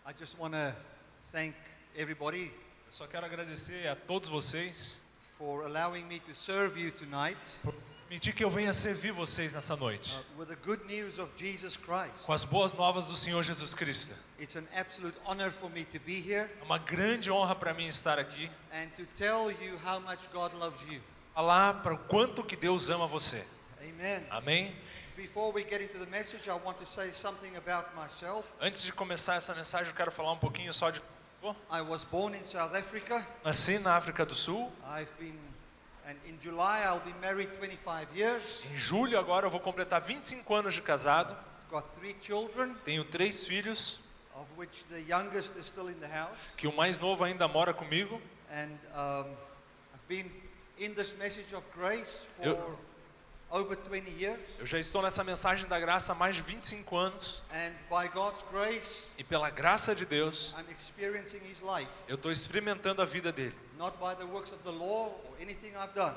I just want to thank everybody Eu só quero agradecer a todos vocês for allowing me to serve you tonight por permitir que eu venha servir vocês nessa noite with the good news of Jesus Christ. com as boas novas do Senhor Jesus Cristo. It's an absolute honor for me to be here É uma grande honra para mim estar aqui, and to tell you how much God loves you. falar para o quanto que Deus ama você. Amen. Amém? Before we get into the message, I want to say something about myself. Antes de começar essa mensagem, eu quero falar um pouquinho só de... I was born in South Africa. Nasci na África do Sul. And in July I'll be married 25 years. Em julho agora eu vou completar 25 anos de casado. I've got 3 children, Tenho 3 filhos, of which the youngest is still in the house. que o mais novo ainda mora comigo. And I've been in this message of grace for Eu- over 20 years. Eu já estou nessa mensagem da graça há mais de 25 anos. And by God's grace, E pela graça de Deus, I'm experiencing His life. eu estou experimentando a vida dele. Not by the works of the law or anything I've done.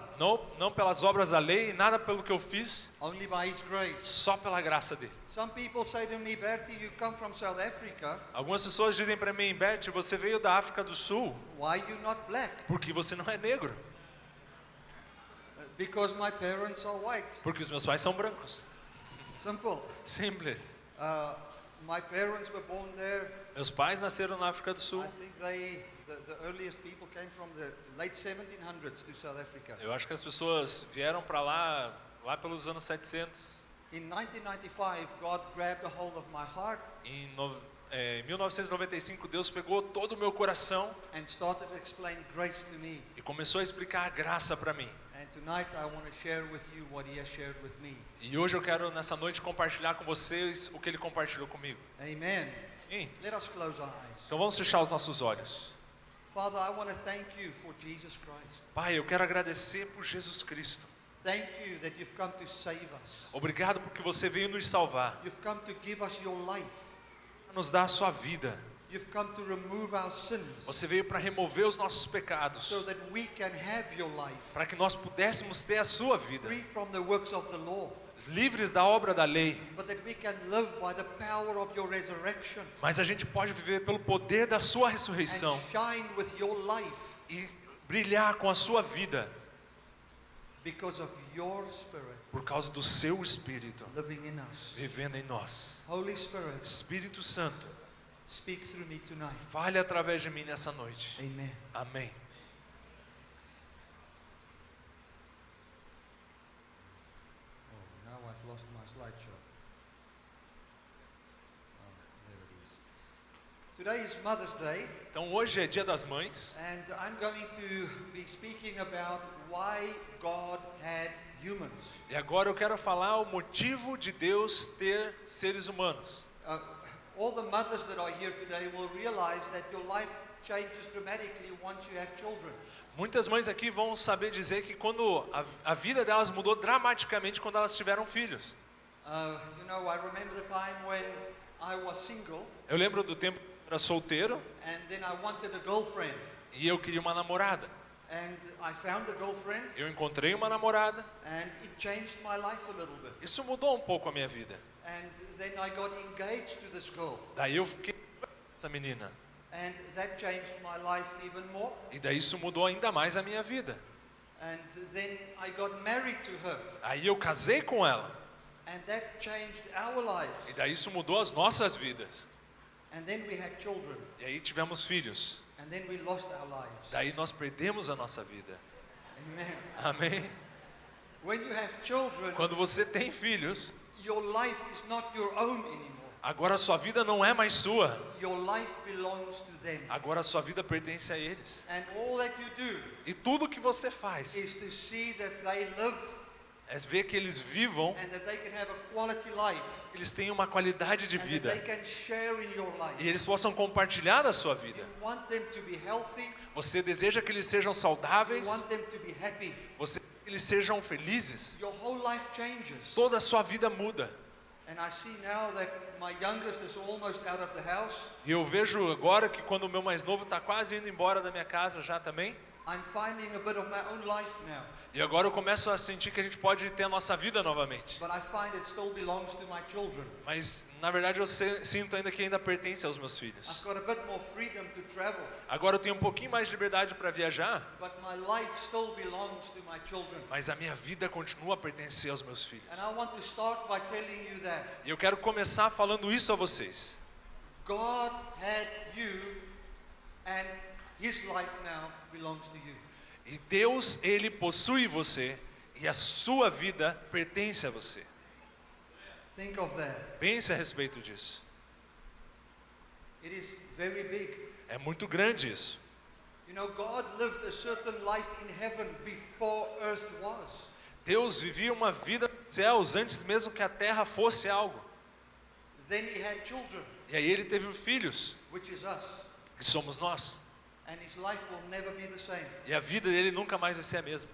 Não pelas obras da lei, nada pelo que eu fiz, Only by His grace. só pela graça dele. Some people say to me, Bertie, you come from South Africa. Algumas pessoas dizem para mim, Bert, você veio da África do Sul, Why you not black? porque você não é negro. Because my parents are white. Porque os meus pais são brancos. Simple. Simples. My parents were born there. Meus pais nasceram na África do Sul. I think the earliest people came from the late 1700s to South Africa. Eu acho que as pessoas vieram para lá pelos anos 700. In 1995, God grabbed a hold of my heart Em 1995, Deus pegou todo o meu coração and started to explain grace to me. e começou a explicar a graça para mim. And tonight I want to share with you what He has shared with me. E hoje eu quero, nessa noite, compartilhar com vocês o que Ele compartilhou comigo. Amen. Sim. Let us close our eyes. Então vamos fechar os nossos olhos. Father, I want to thank you for Jesus Christ. Pai, eu quero agradecer por Jesus Cristo. Thank you that you've come to save us. Obrigado porque você veio nos salvar, You've come to give us your life. nos dar a sua vida. You've come to remove our sins Você veio para remover os nossos pecados, so that we can have your life, para que nós pudéssemos ter a sua vida, free from the works of the law, livres da obra da lei. but that we can live by the power of your resurrection Mas a gente pode viver pelo poder da sua and ressurreição shine with your life e brilhar com a sua vida because of your Spirit por causa do seu Espírito living in us. vivendo em nós. Holy Spirit, Espírito Santo, speak through me tonight. fale através de mim nessa noite. Amen. Amém. Oh, now I've lost my slideshow. Oh, there it is. Today is Mother's Day, Então hoje é Dia das Mães and I'm going to be speaking about why God had humans. e agora eu quero falar o motivo de Deus ter seres humanos. All the mothers that are here today will realize that your life changes dramatically once you have children. Muitas mães aqui vão saber dizer que quando a vida delas mudou dramaticamente quando elas tiveram filhos. You know, I remember the time when I was single Eu lembro do tempo que eu era solteiro and then I wanted a girlfriend. e eu queria uma namorada. And I found a girlfriend Eu encontrei uma namorada. and it changed my life a little bit. Isso mudou um pouco a minha vida. And then I got engaged to this girl Daí eu fiquei com essa menina. and that changed my life even more. E daí isso mudou ainda mais a minha vida. And then I got married to her Aí eu casei com ela. and that changed our lives. E daí isso mudou as nossas vidas. And then we had children E aí tivemos filhos. and then we lost our lives. Daí nós perdemos a nossa vida. Amen. Amém? When you have children, Quando você tem filhos, your life is not your own anymore. agora a sua vida não é mais sua. Your life belongs to them. Agora a sua vida pertence a eles. And all that you do E tudo que você faz is to see that they live é ver que eles vivam, and that they can have a quality life eles têm uma qualidade de and that they vida. can share in your life. E eles possam compartilhar da sua vida. You want them to be healthy, Você deseja que eles sejam you saudáveis, want them to be happy. você quer que eles sejam felizes. Your whole life changes. Toda a sua vida muda. And I see now that my youngest is almost out of the house. E eu vejo agora que quando o meu mais novo está quase indo embora da minha casa já também, I'm finding a bit of my own life now, E agora eu começo a sentir que a gente pode ter a nossa vida novamente. but I find it still belongs to my children. Mas, na verdade, eu sinto ainda que ainda pertence aos meus filhos. I've got a bit more freedom to travel, Agora eu tenho um pouquinho mais de liberdade para viajar, but my life still belongs to my children. mas a minha vida continua a pertencer aos meus filhos. And I want to start by telling you that E eu quero começar falando isso a vocês. God had you, and His life now belongs to you. E Deus, Ele possui você, e a sua vida pertence a você. Think of that. Pense a respeito disso. It is very big. É muito grande isso. You know, God lived a certain life in heaven before earth was. Deus vivia uma vida nos céus antes mesmo que a terra fosse algo. Then He had children, E aí Ele teve filhos, which is us. que somos nós. And His life will never be the same. E a vida dele nunca mais vai ser a mesma.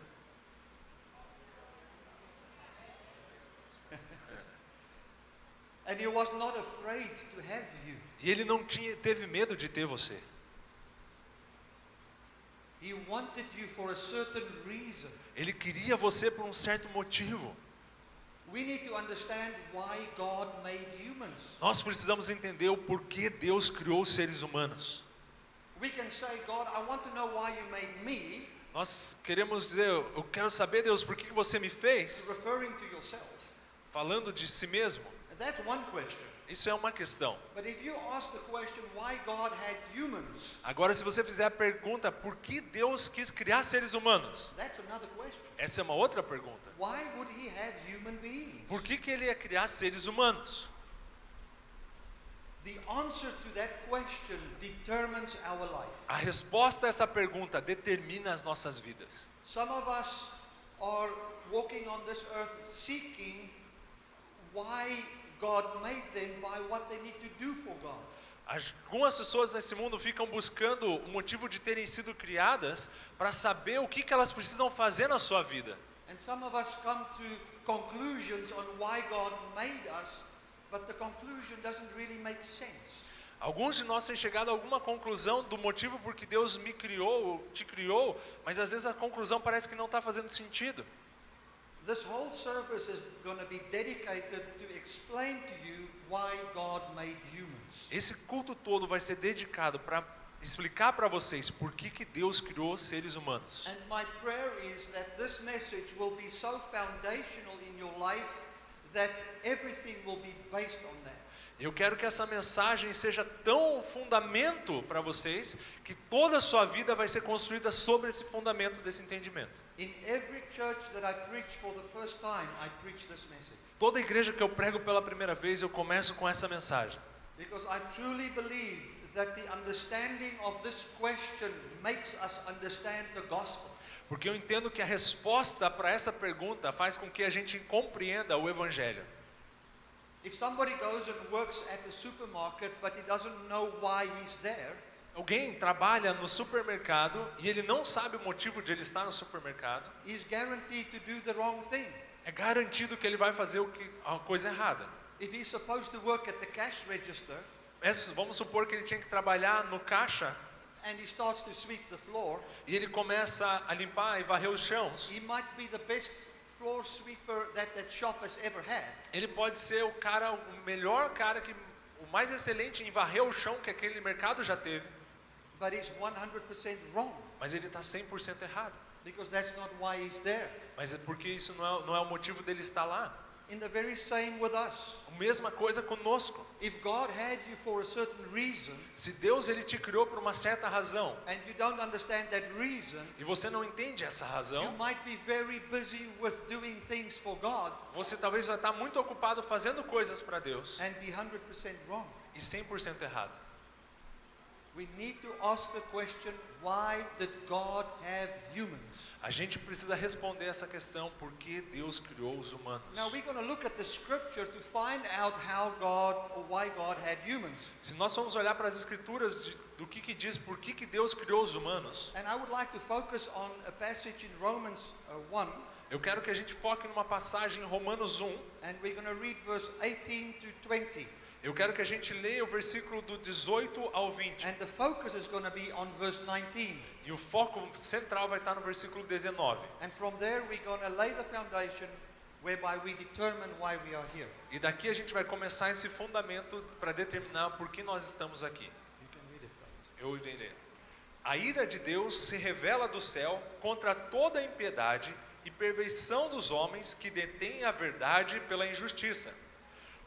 And He was not afraid to have you. E Ele não teve medo de ter você. He wanted you for a certain reason. Ele queria você por um certo motivo. We need to understand why God made humans. Nós precisamos entender o porquê Deus criou os seres humanos. We can say, God, I want to know why you made me, Nós queremos dizer, eu quero saber, Deus, por que você me fez? referring to yourself. Falando de si mesmo. And that's one question. Isso é uma questão. But if you ask the question why God had humans, Agora, se você fizer a pergunta, por que Deus quis criar seres humanos? that's another question. Essa é uma outra pergunta. Why would He have human beings? Por que Ele ia criar seres humanos? The answer to that question determines our life. A resposta a essa pergunta determina as nossas vidas. Some of us are walking on this earth seeking why God made them by what they need to do for God. Algumas pessoas nesse mundo ficam buscando o motivo de terem sido criadas para saber o que elas precisam fazer na sua vida. And some of us come to conclusions on why God made us, but the conclusion doesn't really make sense. Alguns de nós têm chegado a alguma conclusão do motivo por que Deus me criou, ou te criou, mas às vezes a conclusão parece que não está fazendo sentido. This whole service is going to be dedicated to explain to you why God made humans. Esse culto todo vai ser dedicado para explicar para vocês por que Deus criou seres humanos. And my prayer is that this message will be so foundational in your life that everything will be based on that. Eu quero que essa mensagem seja tão fundamento para vocês que toda a sua vida vai ser construída sobre esse fundamento desse entendimento. In every church that I preach for the first time, I preach this message. Toda igreja que eu prego pela primeira vez, eu começo com essa mensagem. Because I truly believe that the understanding of this question makes us understand the gospel. Porque eu entendo que a resposta para essa pergunta faz com que a gente compreenda o evangelho. If somebody goes and works at the supermarket but he doesn't know why he's there, Alguém trabalha no supermercado e ele não sabe o motivo de ele estar no supermercado, he's guaranteed to do the wrong thing. é garantido que ele vai fazer a coisa errada. If he's supposed to work at the cash register Vamos supor que ele tinha que trabalhar no caixa and he starts to sweep the floor, e ele começa a limpar e varrer os chãos. he might be the best floor sweeper that shop has ever had. Ele pode ser o melhor cara, o mais excelente em varrer o chão que aquele mercado já teve, But he's 100% wrong, mas ele está 100% errado. because that's not why he's there. Mas é porque isso não é o motivo dele estar lá. In the very same with us. A mesma coisa conosco. If God had you for a certain reason Se Deus ele te criou por uma certa razão and you don't understand that reason, e você não entende essa you razão, might be very busy with doing things for God você talvez vai estar muito ocupado fazendo coisas para Deus and be 100% wrong. e 100% errado. We need to ask the question, why did God have humans? A gente precisa responder essa questão, por que Deus criou os humanos? Now we're going to look at the scripture to find out how God or why God had humans. Se nós formos olhar para as escrituras do que diz por que Deus criou os humanos, And I would like to focus on a passage in Romans 1, eu quero que a gente foque numa passagem em Romanos 1. and we're going to read verse 18 to 20. Eu quero que a gente leia o versículo do 18 ao 20. And the focus is going to be on verse 19. E o foco central vai estar no versículo 19. And from there we're going to lay the foundation whereby we determine why we are here. E daqui a gente vai começar esse fundamento para determinar por que nós estamos aqui. You can read it, Thomas. Eu irei ler. A ira de Deus se revela do céu contra toda a impiedade e perversão dos homens que detêm a verdade pela injustiça.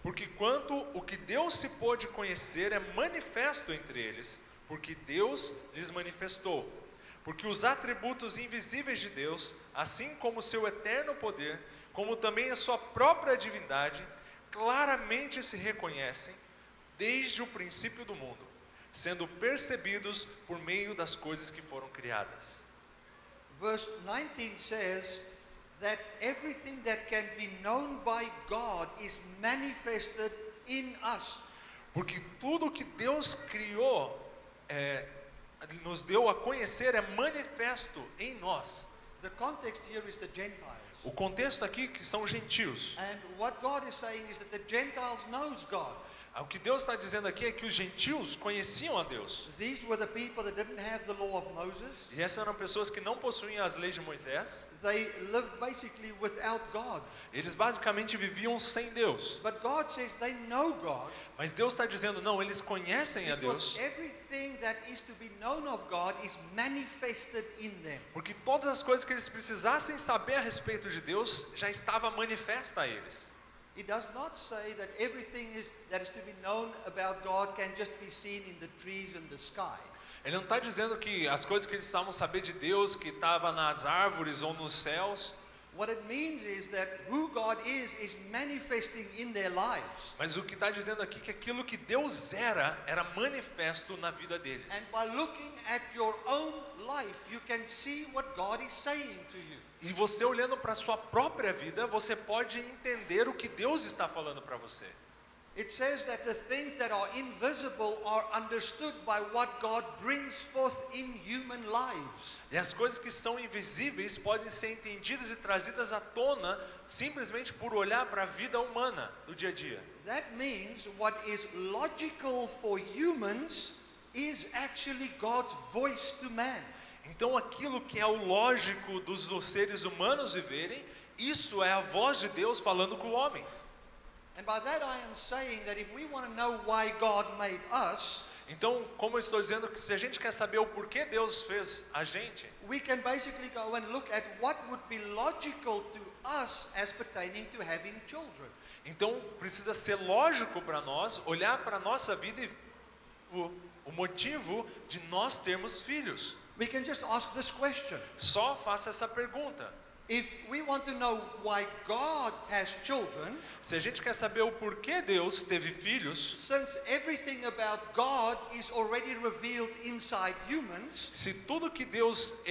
Porque quanto o que Deus se pôde conhecer é manifesto entre eles, porque Deus lhes manifestou. Porque os atributos invisíveis de Deus, assim como o seu eterno poder, como também a sua própria divindade, claramente se reconhecem desde o princípio do mundo, sendo percebidos por meio das coisas que foram criadas. Verse 19 says that everything that can be known by God is manifested in us. Porque tudo que Deus criou, nos deu a conhecer, é manifesto em nós. The context here is the Gentiles. O contexto aqui que são gentios. And what God is saying is that the Gentiles knows God. O que Deus está dizendo aqui é que os gentios conheciam a Deus. These were the people that didn't have the law of Moses. E essas eram pessoas que não possuíam as leis de Moisés. They lived basically without God. Eles basicamente viviam sem Deus. But God says they know God. Mas Deus está dizendo, não, eles conhecem a Because Deus. everything that is to be known of God is manifested in them. Porque todas as coisas que eles precisassem saber a respeito de Deus já estava manifesta a eles. It does not say that everything that is to be known about God can just be seen in the trees and the sky. Ele não está dizendo que as coisas que eles precisavam saber de Deus, que estava nas árvores ou nos céus. What it means is that who God is manifesting in their lives. Mas o que está dizendo aqui é que aquilo que Deus era manifesto na vida deles. And by looking at your own life, you can see what God is saying to you. E você olhando para a sua própria vida, você pode entender o que Deus está falando para você. It says that the things that are invisible are understood by what God brings forth in human lives. E as coisas que são invisíveis podem ser entendidas e trazidas à tona simplesmente por olhar para a vida humana do dia a dia. That means what is logical for humans is actually God's voice to man. Então aquilo que é o lógico dos seres humanos viverem, isso é a voz de Deus falando com o homem. And by that I am saying that if we want to know why God made us, Então, como eu estou dizendo, que se a gente quer saber o porquê Deus fez a gente, we can basically go and look at what would be logical to us as pertaining to having children. então precisa ser lógico para nós olhar para a nossa vida e o motivo de nós termos filhos. We can just ask this question. Só faça essa pergunta. If we want to know why God has children, Se a gente quer saber o porquê Deus teve filhos, since everything about God is already revealed inside humans, se tudo que Deus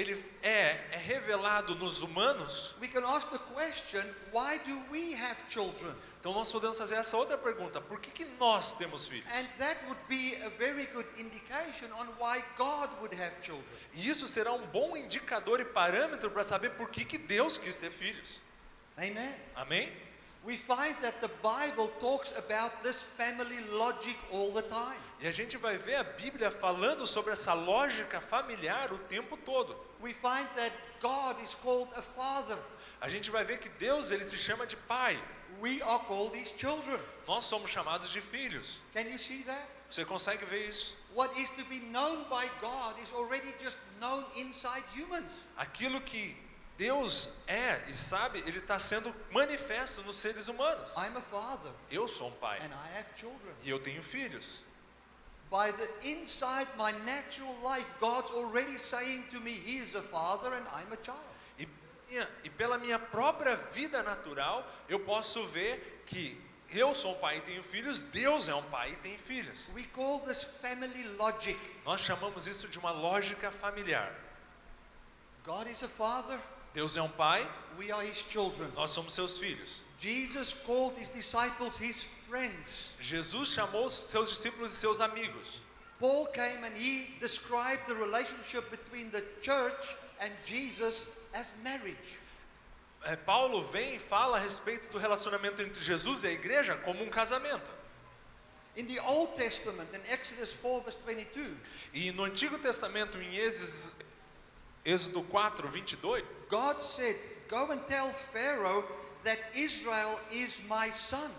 é revelado nos humanos, we can ask the question, why do we have children? então nós podemos fazer essa outra pergunta: por que nós temos filhos? And that would be a very good indication on why God would have children. E isso será um bom indicador e parâmetro para saber por que Deus quis ter filhos. Amen. Amém? We find that the Bible talks about this family logic all the time. E a gente vai ver a Bíblia falando sobre essa lógica familiar o tempo todo. We find that God is called a father. A gente vai ver que Deus, ele se chama de pai. We are called his children. Nós somos chamados de filhos. Can you see that? Você consegue ver isso? What is to be known by God is already just known inside humans. Aquilo que Deus é e sabe, ele está sendo manifesto nos seres humanos. I'm a father Eu sou um pai and I have children. e eu tenho filhos. By the inside my natural life, God's already saying to me, He is a father and I'm a child. E pela minha própria vida natural, eu posso ver que eu sou um pai e tenho filhos, Deus é um pai e tem filhos. We call this family logic. Nós chamamos isso de uma lógica familiar. God is a father, Deus é um pai, we are His children. nós somos seus filhos. Jesus called His disciples His friends. Jesus chamou seus discípulos de seus amigos. Paul came and he described the relationship between the church and Jesus as marriage. Paulo vem e fala a respeito do relacionamento entre Jesus e a igreja como um casamento. In the Old Testament, in Exodus 4 verse 22, E no Antigo Testamento, em Êxodo 4, 22, God said, "Go and tell Pharaoh that Israel is my son."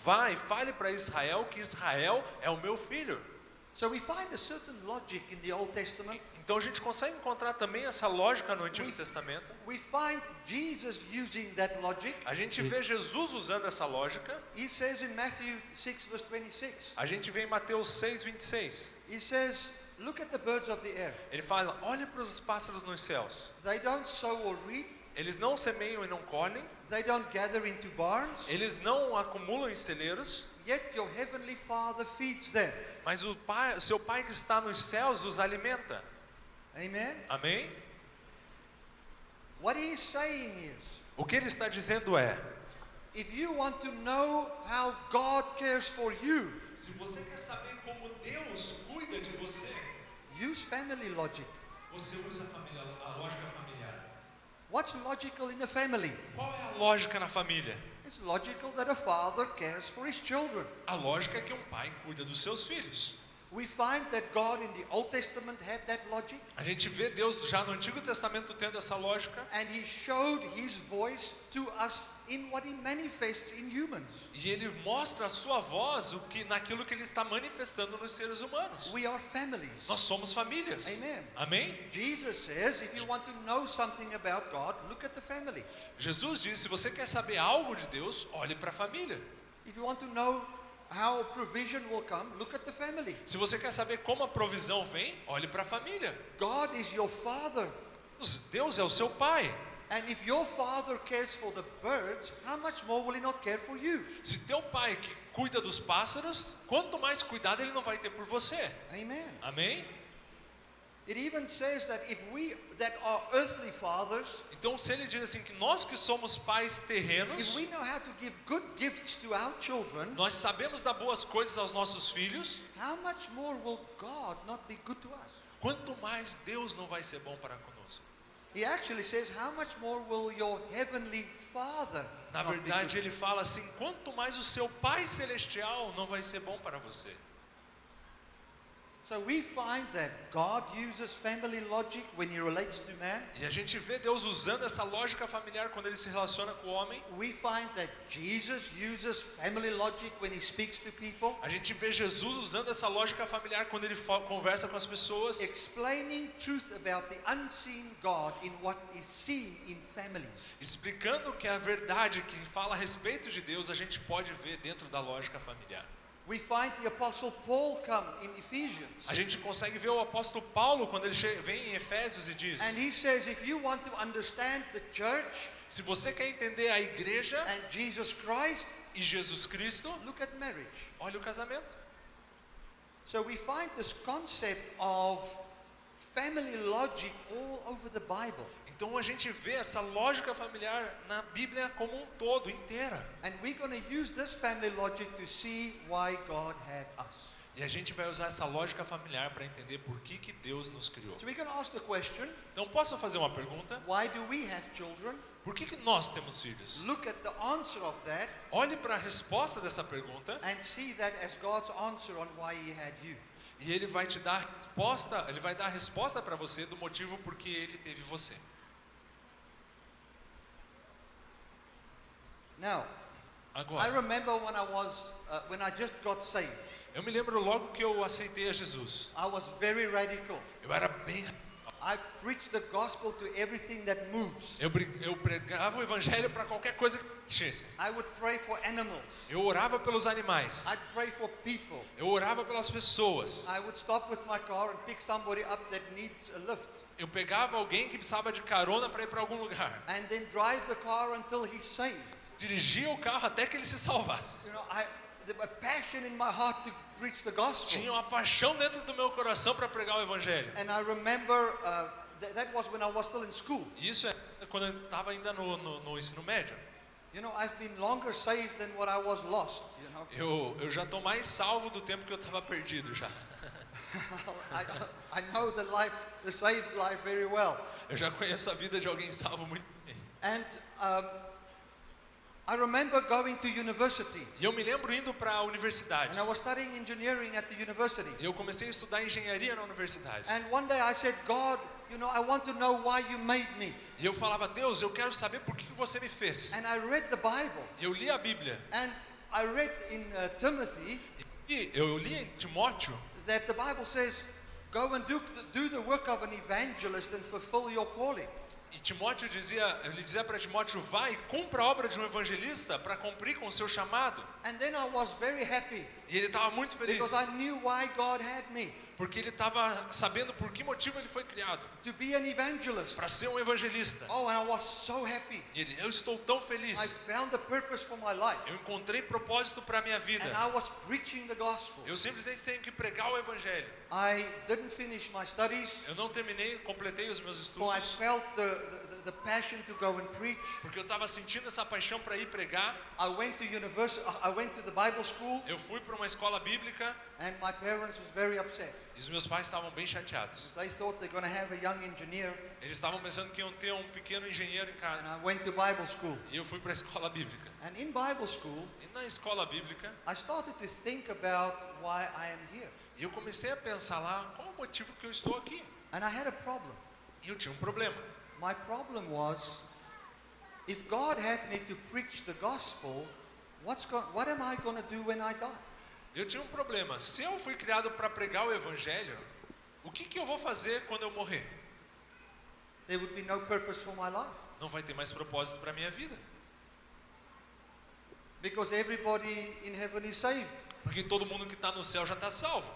vai, fale para Israel que Israel é o meu filho. So we find a certain logic in the Old Testament. Então a gente consegue encontrar também essa lógica no Antigo Testamento. We find Jesus using that logic. A gente vê Jesus usando essa lógica. He says in Matthew 6 verse 26, A gente vê em Mateus 6, 26. he says, "Look at the birds of the air. Ele fala, olhe para os pássaros nos céus. They don't sow or reap. Eles não semeiam e não colhem. They don't gather into barns. Eles não acumulam em celeiros. Yet your heavenly Father feeds them." Mas o seu Pai que está nos céus os alimenta. Amen. Amém? What he is saying is, O que ele está dizendo é, if you want to know how God cares for you, se você quer saber como Deus cuida de você, use family logic. você usa a lógica familiar. What's logical in a family? Qual é a lógica na família? It's logical that a father cares for his children. A lógica é que um pai cuida dos seus filhos. We find that God in the Old Testament had that logic, A gente vê Deus já no Antigo Testamento tendo essa lógica. and he showed his voice to us in what he manifests in humans. E ele mostra a sua voz naquilo que ele está manifestando nos seres humanos. We are families. Nós somos famílias. Amen. Amém? Jesus says, if you want to know something about God, look at the family. Jesus disse, se você quer saber algo de Deus, olhe para a família. If you want to know how provision will come, look at the family. Se você quer saber como a provisão vem, olhe para a família. God is your father. Deus é o seu pai. And if your father cares for the birds, how much more will he not care for you? Se teu pai que cuida dos pássaros, quanto mais cuidado ele não vai ter por você. Amen. Amém? It even says that if we that are earthly fathers, Então se ele diz assim que nós que somos pais terrenos, if we know how to give good gifts to our children, nós sabemos dar boas coisas aos nossos filhos, how much more will God not be good to us? quanto mais Deus não vai ser bom para conosco. He actually says, how much more will your heavenly Father Na not be verdade good? ele fala assim, quanto mais o seu Pai Celestial não vai ser bom para você. So we find that God uses family logic when he relates to man. E a gente vê Deus usando essa lógica familiar quando ele se relaciona com o homem. We find that Jesus uses family logic when he speaks to people, A gente vê Jesus usando essa lógica familiar quando ele conversa com as pessoas, explaining truth about the unseen God in what is seen in families. explicando que a verdade que fala a respeito de Deus a gente pode ver dentro da lógica familiar. We find the Apostle Paul come in Ephesians, A gente consegue ver o apóstolo Paulo quando ele vem em Efésios e diz, and he says, if you want to understand the church se você quer entender a igreja and Jesus Christ, e Jesus Cristo, look at marriage. olha o casamento. So we find this concept of family logic all over the Bible. Então a gente vê essa lógica familiar na Bíblia como um todo, inteira. And we're going to use this family logic to see why God had us. E a gente vai usar essa lógica familiar para entender por que Deus nos criou. So we can ask the question, Então posso fazer uma pergunta? why do we have children? Por que nós temos filhos? Look at the answer of that Olhe para a resposta dessa pergunta and see that as God's answer on why he had you. e ele vai te dar resposta, ele vai dar a resposta para você do motivo por que ele teve você. Now, I Agora, remember when I just got saved, eu me lembro logo que eu aceitei a Jesus. I was very radical. Eu era bem... I preached the gospel to everything that moves. Eu pregava o evangelho para qualquer coisa que mexesse. I would pray for animals. Eu orava pelos animais. I'd pray for people. Eu orava pelas pessoas. I would stop with my car and pick somebody up that needs a lift, Eu pegava alguém que precisava de carona para ir para algum lugar. and then drive the car until he's saved. Dirigia o carro até que ele se salvasse. You know, a passion in my heart to preach the gospel. Tinha uma paixão dentro do meu coração para pregar o evangelho. And I remember that was when I was still in school. E isso é quando eu estava ainda no ensino médio. You know, I've been longer saved than what I was lost, you know. Eu já estou mais salvo do tempo que eu estava perdido já. I know the saved life very well. Eu já conheço a vida de alguém salvo muito bem. And I remember going to university, E eu me lembro indo para a universidade. and I was studying engineering at the university. E eu comecei a estudar engenharia na universidade. And one day I said, God, I want to know why you made me. E eu falava, Deus, eu quero saber por que você me fez. And I read the Bible, E eu li a Bíblia. and I read in Timothy E eu li em Timóteo that the Bible says, go and do the work of an evangelist and fulfill your calling. E Timóteo ele dizia para Timóteo, vai e cumpra a obra de um evangelista para cumprir com o seu chamado. And then I was very happy E ele estava muito feliz, because I knew why God had me, porque ele estava sabendo por que motivo ele foi criado, to be an evangelist. para ser um evangelista. Oh, and I was so happy. E ele, eu estou tão I feliz, found a purpose for my life, eu encontrei propósito para a minha vida. and I was preaching the gospel. Eu simplesmente tenho que pregar o evangelho. I didn't finish my studies, Eu não completei os meus for I estudos, felt the passion to go and preach. porque eu estava sentindo essa paixão para ir pregar. I went to university. I went to the Bible school, Eu fui para uma escola bíblica and my parents was very upset. e os meus pais estavam bem chateados. They thought they're going to have a young engineer, Eles estavam pensando que iam ter um pequeno engenheiro em and casa. I went to Bible school. E eu fui para a escola bíblica. And in Bible school, E na escola bíblica, I started to think about why I am here. e eu comecei a pensar lá, qual o motivo que eu estou aqui? And I had a problem. E eu tinha um problema. My problem was, if God had me to preach the gospel, what am I going to do when I die? Eu tinha um problema. Se eu fui criado para pregar o evangelho, o que eu vou fazer quando eu morrer? There would be no purpose for my life, Não vai ter mais propósito para a minha vida. because everybody in heaven is saved. Porque todo mundo que está no céu já está salvo.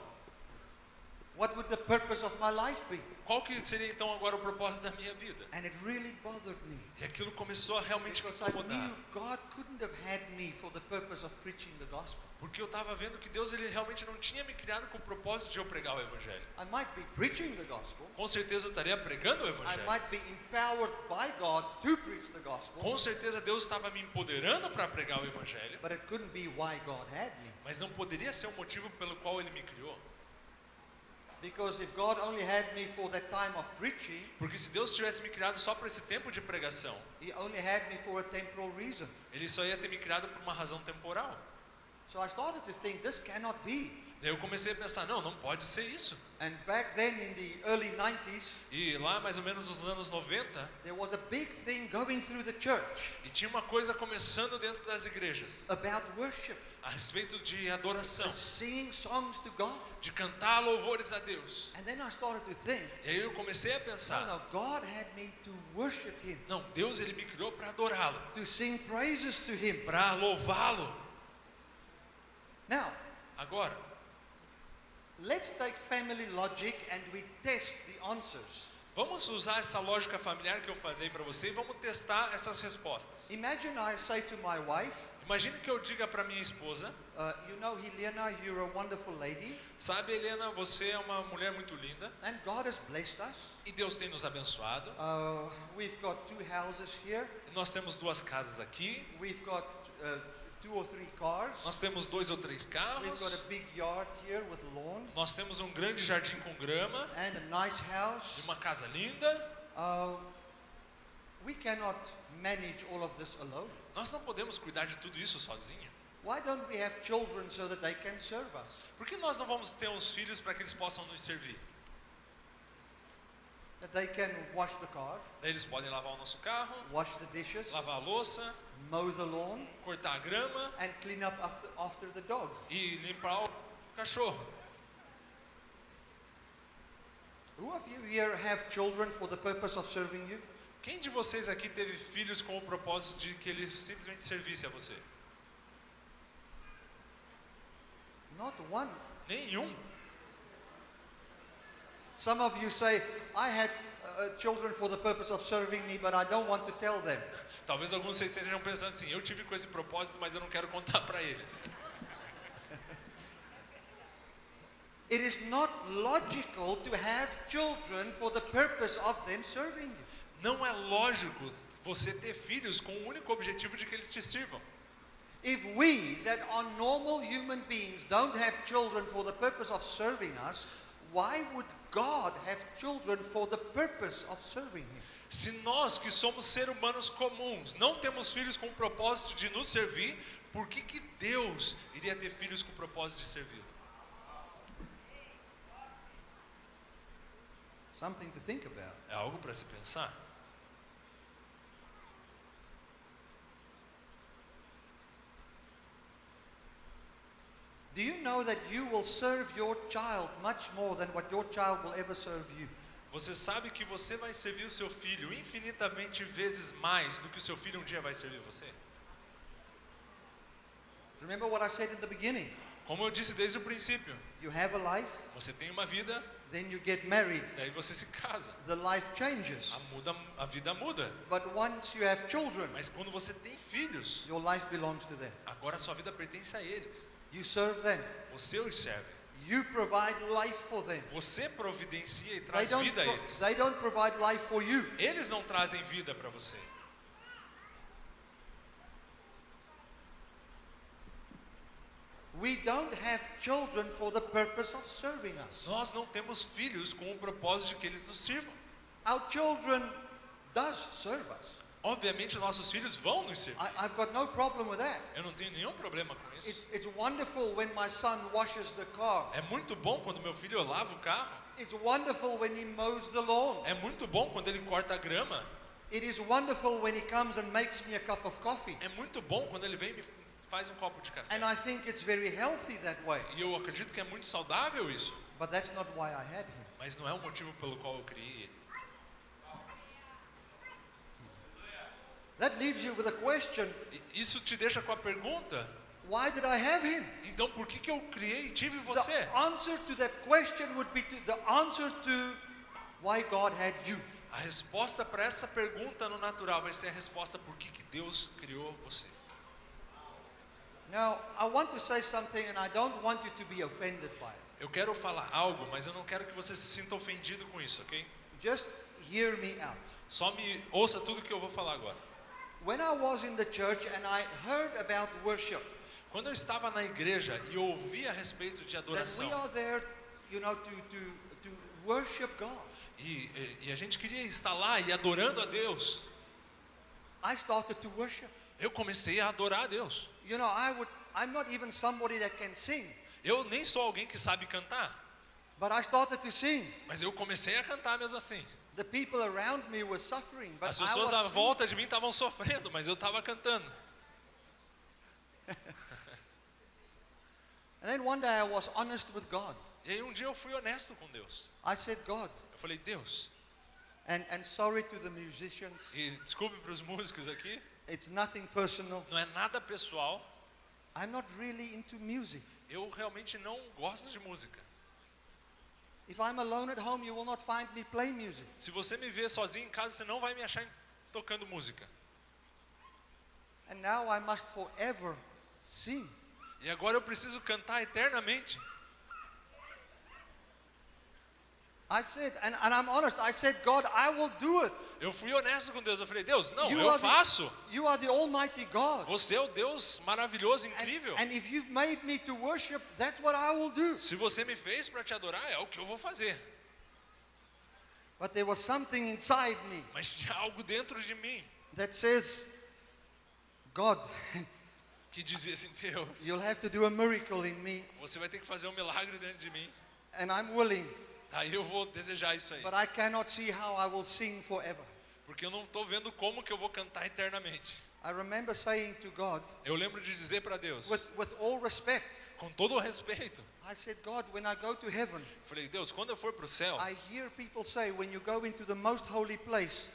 What would the purpose of my life be? Qual que seria então agora o propósito da minha vida? And it really bothered me, E aquilo começou a realmente me because I incomodar. knew God couldn't have had me for the purpose of preaching the gospel. Porque eu estava vendo que Deus ele realmente não tinha me criado com o propósito de eu pregar o evangelho. I might be preaching the gospel. Com certeza eu estaria pregando o I evangelho. might be empowered by God to preach the gospel, Com certeza Deus estava me empoderando para pregar o evangelho, but it couldn't be why God had me. mas não poderia ser o motivo pelo qual ele me criou. Because if God only had me for that time of preaching, Porque se Deus tivesse me criado só para esse tempo de pregação, He only had me for a temporal reason. ele só ia ter me criado por uma razão temporal. So I started to think, this cannot be. Daí eu comecei a pensar, não pode ser isso. And back then in the early 90s, E lá mais ou menos nos anos 90, there was a big thing going through the church e tinha uma coisa começando dentro das igrejas, about worship, a respeito de adoração, singing songs to God. de cantar louvores a Deus. And then I started to think, E aí eu comecei a pensar, no, God had me to worship Him, não, Deus ele me criou para adorá-lo, to sing praises to Him. para louvá-lo. Now, Agora, let's take family logic and we test the answers. vamos usar essa lógica familiar que eu falei para você e vamos testar essas respostas. Imagine I say to my wife, Imagine que eu diga para minha esposa, Helena, you're a wonderful lady, sabe, Helena, você é uma mulher muito linda and God has blessed us. e Deus tem nos abençoado. We've got 2 houses here. E nós temos 2 casas aqui, We've got 2 or 3 cars. nós temos 2 ou 3 We've carros, got a big yard here with lawn nós temos um grande jardim com grama and a nice e house. uma casa linda. We cannot manage all of this alone. Nós não podemos cuidar de tudo isso sozinho. Why don't we have children so that they can serve us? Por que nós não vamos ter uns filhos para que eles possam nos servir? That they can wash the car, Daí eles podem lavar o nosso carro, wash the dishes, lavar a louça, mow the lawn, cortar a grama and clean up after the dog. e limpar o cachorro. Who of you here have children for the purpose of serving you? Quem de vocês aqui teve filhos com o propósito de que eles simplesmente servissem a você? Not one. Nenhum. Some of you say, I had children for the purpose of serving me, but I don't want to tell them. Talvez alguns de vocês estejam pensando assim, eu tive com esse propósito, mas eu não quero contar para eles. It is not logical to have children for the purpose of them serving you. Não é lógico você ter filhos com o único objetivo de que eles te sirvam. If we, that are normal human beings, don't have children for the purpose of serving us, why would God have children for the purpose of serving Him? Se nós que somos seres humanos comuns não temos filhos com o propósito de nos servir, por que Deus iria ter filhos com o propósito de servi-lo? Something to think about. É algo para se pensar. Do you know that you will serve your child much more than what your child will ever serve you? Você sabe que você vai servir o seu filho infinitamente vezes mais do que o seu filho um dia vai servir você? Remember what I said in the beginning. Como eu disse desde o princípio, You have a life, você tem uma vida, then you get married. daí você se casa. The life changes. A vida muda. But once you have children, Mas quando você tem filhos, your life belongs to them. agora a sua vida pertence a eles. You serve them. Você os serve. You provide life for them. Você providencia e They traz don't, vida a eles. they don't provide life for you. Eles não trazem vida para você. We don't have children for the purpose of serving us. Nós não temos filhos com o propósito de que eles nos sirvam. Our children does serve us. Obviamente nossos filhos vão nos servir. I've got no problem with that. Eu não tenho nenhum problema com isso. It's wonderful when my son washes the car. É muito bom quando meu filho lava o carro. It's wonderful when he mows the lawn. É muito bom quando ele corta a grama. It is wonderful when he comes and makes me a cup of coffee. É muito bom quando ele vem e me faz um copo de café. And I think it's very healthy that way. E eu acredito que é muito saudável isso. But that's not why I had him. Mas não é o motivo pelo qual eu criei ele. That leaves you with a question. Isso te deixa com a pergunta: Why did I have him? então por que eu criei e tive você? The answer to that question would be the answer to why God had you. A resposta para essa pergunta no natural vai ser a resposta por que Deus criou você. Now, I want to say something and I don't want you to be offended by it. Eu quero falar algo, mas eu não quero que você se sinta ofendido com isso, ok? Just hear me out. Só me ouça tudo que eu vou falar agora. When I was in the church and I heard about worship, Quando eu estava na igreja e ouvi a respeito de that adoração, we are there, to worship God, e a gente queria estar lá e adorando a Deus, I started to worship. eu comecei a adorar a Deus. You know, I'm not even somebody that can sing, Eu nem sou alguém que sabe cantar, but I started to sing. mas eu comecei a cantar mesmo assim. The people around me were suffering, but As I pessoas was à singing. volta de mim estavam sofrendo, mas eu estava cantando. And then one day I was honest with God. E aí um dia eu fui honesto com Deus. I said, God, Eu falei: Deus, and sorry to the musicians, e desculpe para os músicos aqui, it's nothing personal. não é nada pessoal, I'm not really into music. eu realmente não gosto de música. If I'm alone at home, you will not find me play music. Se você me ver sozinho em casa, você não vai me achar tocando música. And now I must forever sing. E agora eu preciso cantar eternamente. I said, and I'm honest, I said, God, I will do it. Eu fui honesto com Deus. Eu falei: Deus, não, You eu are faço. You are the Almighty God. Você é o Deus maravilhoso, And, incrível. and if you've made me to worship, that's what I will do. Se você me fez para te adorar, é o que eu vou fazer. But there was something inside me Mas tinha algo dentro de mim that says, God, que dizia assim: Deus, you'll have to do a miracle in me, você vai ter que fazer um milagre dentro de mim. and I'm willing, Aí eu vou desejar isso aí. but I cannot see how I will sing forever. Porque eu não estou vendo como que eu vou cantar eternamente. I remember saying to God, Eu lembro de dizer para Deus, with all respect, com todo o respeito, I said, God, when I go to heaven, falei: Deus, quando eu for para o céu, I hear people say when you go into the most holy place,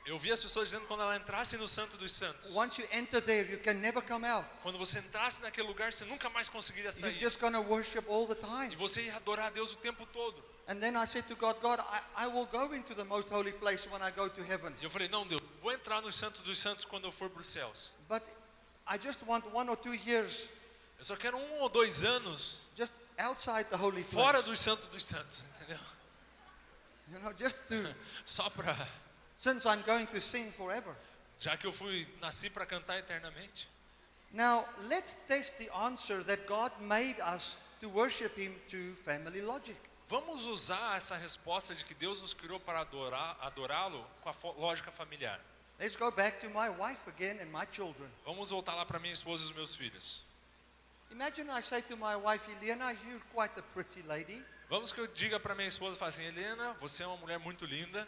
eu vi as pessoas dizendo quando ela entrasse no Santo dos Santos, once you enter there, you can never come out. quando você entrasse naquele lugar, você nunca mais conseguiria You're sair. just going to worship all the E time. você ia adorar a Deus o tempo todo. And then I said to God, God, I will go into the most holy place when I go to heaven. E eu falei: não, Deus, vou entrar no Santo dos Santos quando eu for para os céus. But I just want 1 or 2 years Eu só quero 1 ou 2 anos just outside the holy fora place. do Santo dos Santos, entendeu? You know, just to, Só para, since I'm going to sing forever. já que eu nasci para cantar eternamente. Now, let's test the answer that God made us to worship Him to family logic. Vamos usar essa resposta de que Deus nos criou para adorá-lo com a lógica familiar. Let's go back to my wife again and my children. Vamos voltar lá para minha esposa e os meus filhos. Imagine I say to my wife, Helena, you're quite a pretty lady. Vamos que eu diga para minha esposa, fala assim, Helena, você é uma mulher muito linda.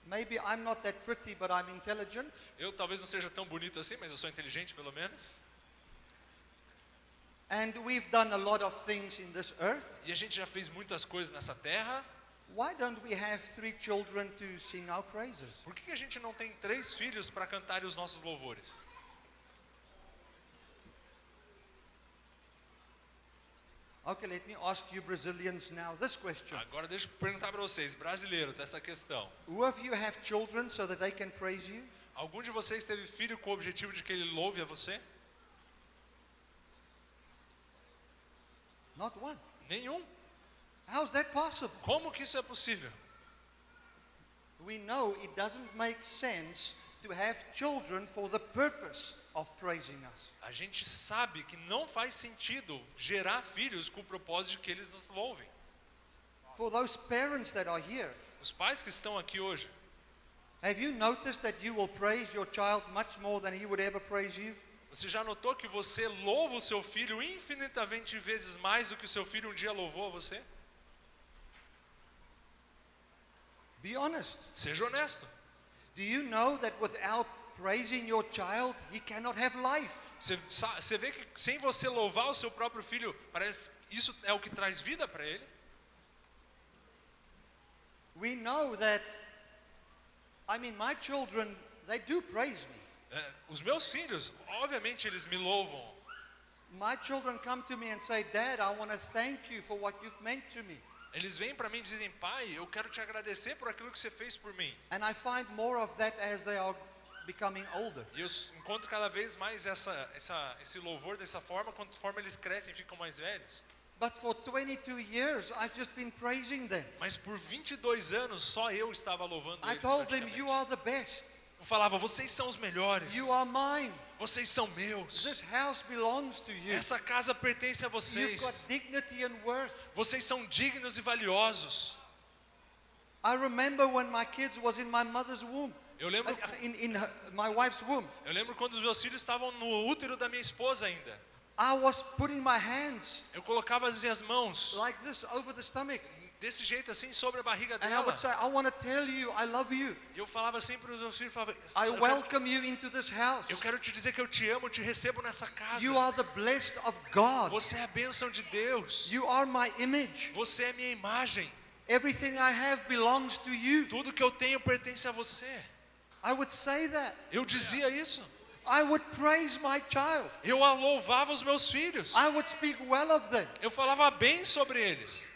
Maybe I'm not that pretty, but I'm intelligent. Eu talvez não seja tão bonito assim, mas eu sou inteligente pelo menos. And we've done a lot of things in this earth. E a gente já fez muitas coisas nessa terra. Why don't we have 3 children to sing our praises? Por que a gente não tem 3 filhos para cantar os nossos louvores? Okay, let me ask you Brazilians now this question. Agora deixa eu perguntar para vocês, brasileiros, essa questão. Who of you have children so that they can praise you? Algum de vocês teve filho com o objetivo de que ele louve a você? Not one. Nenhum. How's that possible? Como que isso é possível? We know it doesn't make sense to have children for the purpose of praising us. A gente sabe que não faz sentido gerar filhos com o propósito de que eles nos louvem. For those parents that are here, Os pais que estão aqui hoje, have you noticed that you will praise your child much more than he would ever praise you? você já notou que você louva o seu filho infinitamente vezes mais do que o seu filho um dia louvou a você? Be honest. Seja honesto. Do you know that without praising your child, he cannot have life? Você vê que sem você louvar o seu próprio filho, parece isso é o que traz vida para ele? We know that, my children, they do praise me. Os meus filhos, obviamente eles me louvam. My children come to me and say, Dad, I want to thank you for what you've meant to me. Eles vêm para mim e dizem, pai, eu quero te agradecer por aquilo que você fez por mim. And I find more of that as they are becoming older. E eu encontro cada vez mais esse louvor dessa forma, conforme eles crescem e ficam mais velhos. But for 22 years, I've just been praising them. Mas por 22 anos, só eu estava louvando I eles. told them, praticamente. you are the best. Eu falava, vocês são os melhores. You are mine. Vocês são meus. This house belongs to you. Essa casa pertence a You've got vocês. dignity and worth. Vocês são dignos e valiosos. I remember when my kids was in my mother's womb. Eu lembro, My wife's womb. eu lembro quando os meus filhos estavam no útero da minha esposa ainda. I was putting my hands Eu colocava as minhas mãos like this over the stomach. desse jeito assim sobre a barriga And I dela. would say, I want to tell you, I love you. E eu falava assim para os meus filhos, falava, I welcome you into this house. eu quero te dizer que eu te amo, eu te recebo nessa casa. You are the blessed of God. Você é a bênção de Deus. You are my image. Você é minha imagem. Everything I have belongs to you. Tudo que eu tenho pertence a você. I would say that. Eu dizia isso. I would praise my child. Eu louvava os meus filhos. I would speak well of them. Eu falava bem sobre eles.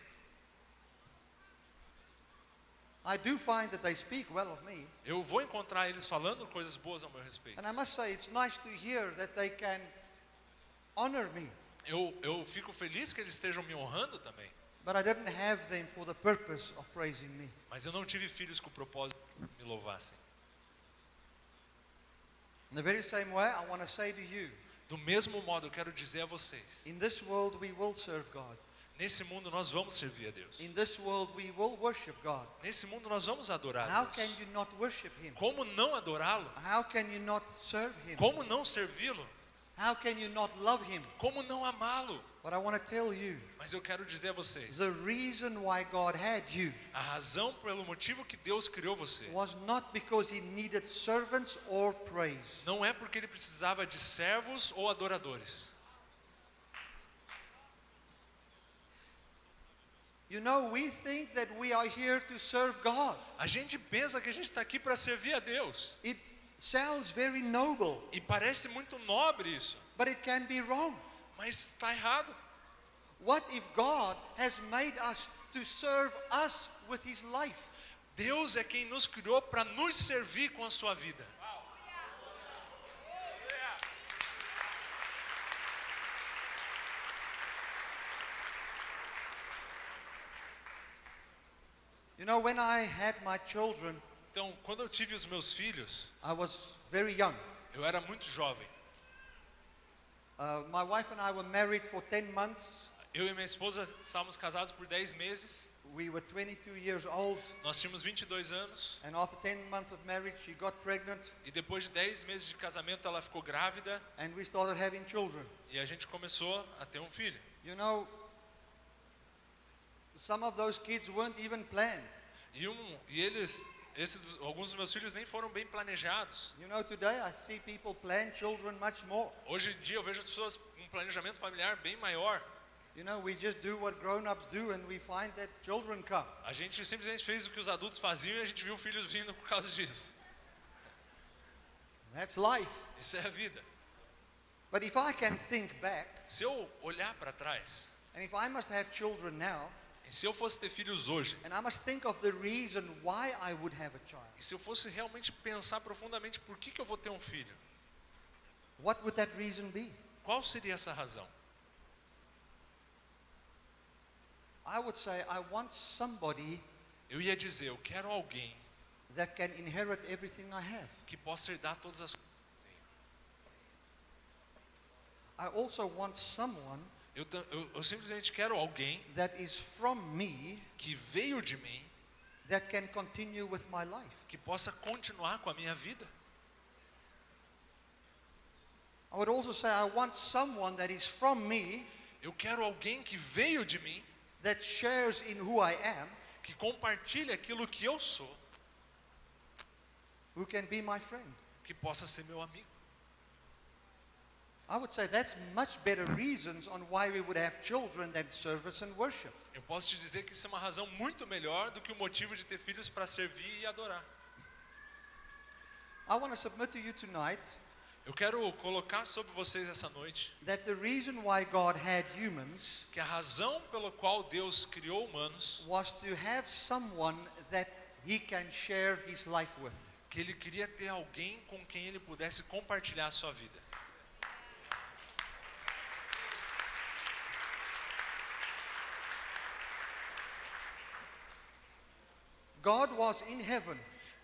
I do find that they speak well of me. Eu vou encontrar eles falando coisas boas ao meu respeito. And I must say, it's nice to hear that they can honor me. Eu fico feliz que eles estejam me honrando também. But I didn't have them for the purpose of praising me. Mas eu não tive filhos com o propósito de me louvassem. In the very same way, I want to say to you, Do mesmo modo, eu quero dizer a vocês, in this world we will serve God. nesse mundo nós vamos servir a Deus. In this world we will worship God. Nesse mundo nós vamos adorar How a can Deus. you not worship Him? Como não adorá-lo? How can you not serve Him? Como não servi-lo? How can you not love Him? Como não amá-lo? But I want to tell you, Mas eu quero dizer a vocês, the reason why God had you a razão pelo motivo que Deus criou você was not because He needed servants or praise. não é porque ele precisava de servos ou adoradores. You know, we think that we are here to serve God. A gente pensa que a gente está aqui para servir a Deus. It sounds very noble, E parece muito nobre isso, but it can be wrong. mas está errado. What if God has made us to serve us with His life? Deus é quem nos criou para nos servir com a sua vida. You know, when I had my children, Então, quando eu tive os meus filhos, I was very young. eu era muito jovem. My wife and I were married for 10 months, Eu e minha esposa estávamos casados por 10 meses. we were 22 years old, Nós tínhamos 22 anos and after 10 months of marriage, she got pregnant, e depois de 10 meses de casamento ela ficou grávida and we started having children. e a gente começou a ter um filho. You know, some of those kids weren't even planned. Alguns dos meus filhos nem foram bem planejados. You know, today I see people plan children much more. Hoje em dia eu vejo as pessoas com um planejamento familiar bem maior. You know, we just do what grown-ups do and we find that children come. A gente simplesmente fez o que os adultos faziam e a gente viu filhos vindo por causa disso. That's life. Isso é a vida. But if I can think back, Se eu olhar para trás, and if I must have children now, e se eu fosse ter filhos hoje, and I must think of the reason why I would have a child, e se eu fosse realmente pensar profundamente por que eu vou ter um filho, what would that reason be? qual seria essa razão? I would say I want somebody Eu ia dizer, eu quero alguém that can inherit everything I have. que possa herdar todas as coisas. I also want someone Eu simplesmente quero alguém that is from me que veio de mim, that can continue with my life. que possa continuar com a minha vida. I would also say I want someone that is from me Eu quero alguém que veio de mim, that shares in who I am, que compartilhe aquilo que eu sou, who can be my friend. que possa ser meu amigo. I would say that's much better reasons on why we would have children than service and worship. Eu posso te dizer que isso é uma razão muito melhor do que o motivo de ter filhos para servir e adorar. I want to submit to you tonight Eu quero colocar sobre vocês essa noite that the reason why God had humans que a razão pela qual Deus criou humanos, was to have someone that he can share his life with. que Ele queria ter alguém com quem Ele pudesse compartilhar a sua vida. God was in heaven,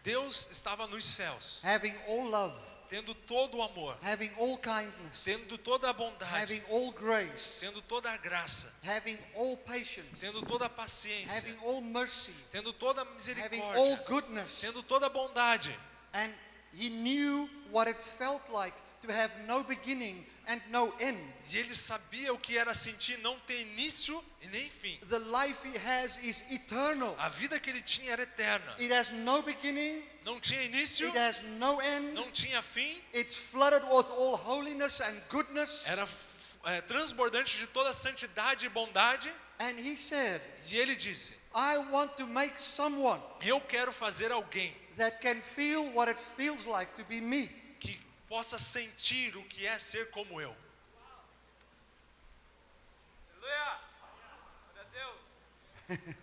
Deus estava nos céus, having all love, tendo todo o amor, having all kindness, tendo toda a bondade, having all grace, tendo toda a graça, having all patience, tendo toda a paciência, having all mercy, tendo toda a having all misericórdia, goodness. tendo toda a bondade. And he knew what it felt like to have no beginning and no end. E Ele sabia o que era sentir não ter início e nem fim. The life he has is eternal. A vida que Ele tinha era eterna. It has no beginning, Não tinha início, it has no end. não tinha fim. It's flooded with all holiness and goodness. Era transbordante de toda santidade e bondade. And he said, E Ele disse, I want to make someone eu quero fazer alguém that can feel what it feels like to be me. que possa sentir o que é ser como eu. Aleluia! Glória a Deus!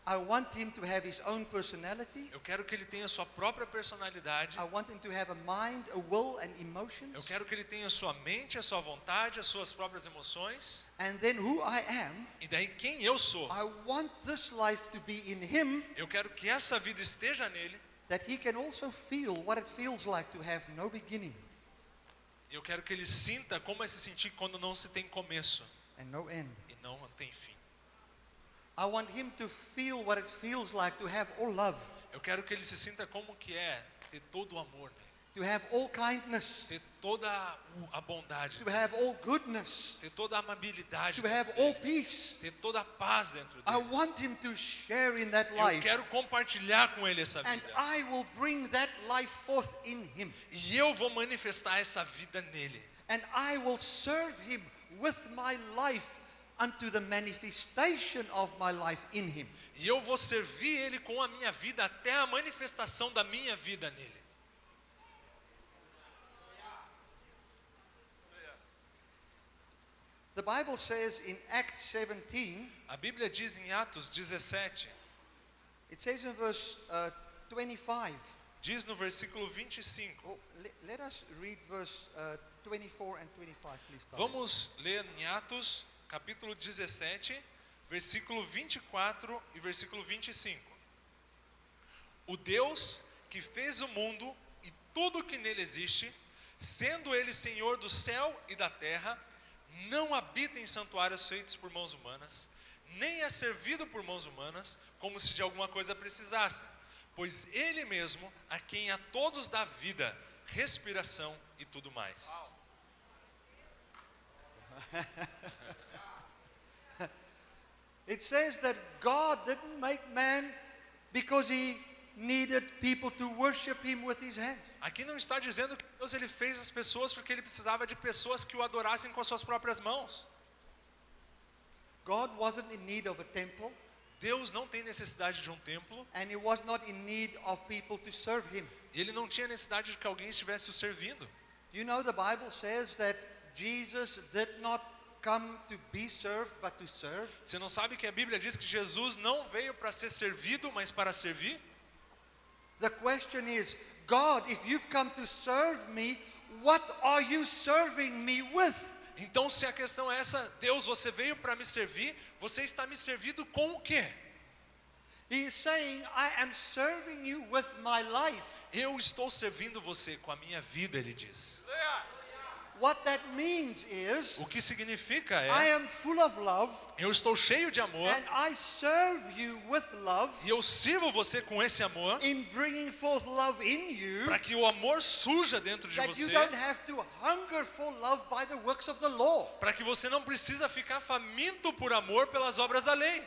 I want him to have his own personality. Eu quero que ele tenha sua própria personalidade. I want him to have a mind, a will, and emotions. Eu quero que ele tenha sua mente, a sua vontade, as suas próprias emoções. And then who I am, E daí quem eu sou. I want this life to be in him, Eu quero que essa vida esteja nele. that he can also feel what it feels like to have no beginning Eu quero que ele sinta como é se sentir quando não se tem começo and no end. e não tem fim. I want him to feel what it feels like to have all love, Eu quero que ele se sinta como que é ter todo o amor nele, to have all kindness, ter toda a bondade, to have all goodness, ter toda a amabilidade, to have dentro all dele, peace. ter toda a paz dentro I dele. want him to share in that Eu life, quero compartilhar com ele essa and vida. I will bring that life forth in him, E eu vou manifestar essa vida nele. and I will serve him with my life unto the manifestation of my life in him. E eu vou servir ele com a minha vida até a manifestação da minha vida nele. The Bible says in Acts 17, A Bíblia diz em Atos 17, it says in verse 25. diz no versículo 25. Oh, let us read verse 24 and 25, please. Thomas. Vamos ler em Atos, capítulo 17, versículo 24 e versículo 25. O Deus que fez o mundo e tudo que nele existe, sendo ele Senhor do céu e da terra, não habita em santuários feitos por mãos humanas, nem é servido por mãos humanas, como se de alguma coisa precisasse, pois Ele mesmo, a quem a todos dá vida, respiração e tudo mais. It says that God didn't make man because he needed people to worship him with his hands. Aqui não está dizendo que Deus ele fez as pessoas porque Ele precisava de pessoas que o adorassem com as suas próprias mãos. God wasn't in need of a temple, Deus não tem necessidade de um templo, and he was not in need of people to serve him. e Ele não tinha necessidade de que alguém estivesse o servindo. You know, the Bible says that Jesus did not come to be served, but to serve. Você não sabe que a Bíblia diz que Jesus não veio para ser servido, mas para servir? The question is, God, if you've come to serve me, what are you serving me with? Então, se a questão é essa, Deus, você veio para me servir, você está me servindo com o quê? He is saying, I am serving you with my life. Eu estou servindo você com a minha vida, Ele diz. What that means is, O que significa I é, am full of love, eu estou cheio de amor, and I serve you with love e eu sirvo você com esse amor, in bringing forth love in you, para que o amor surja dentro de that you você, don't have to hunger for love by the works of the law. para que você não precisa ficar faminto por amor pelas obras da lei.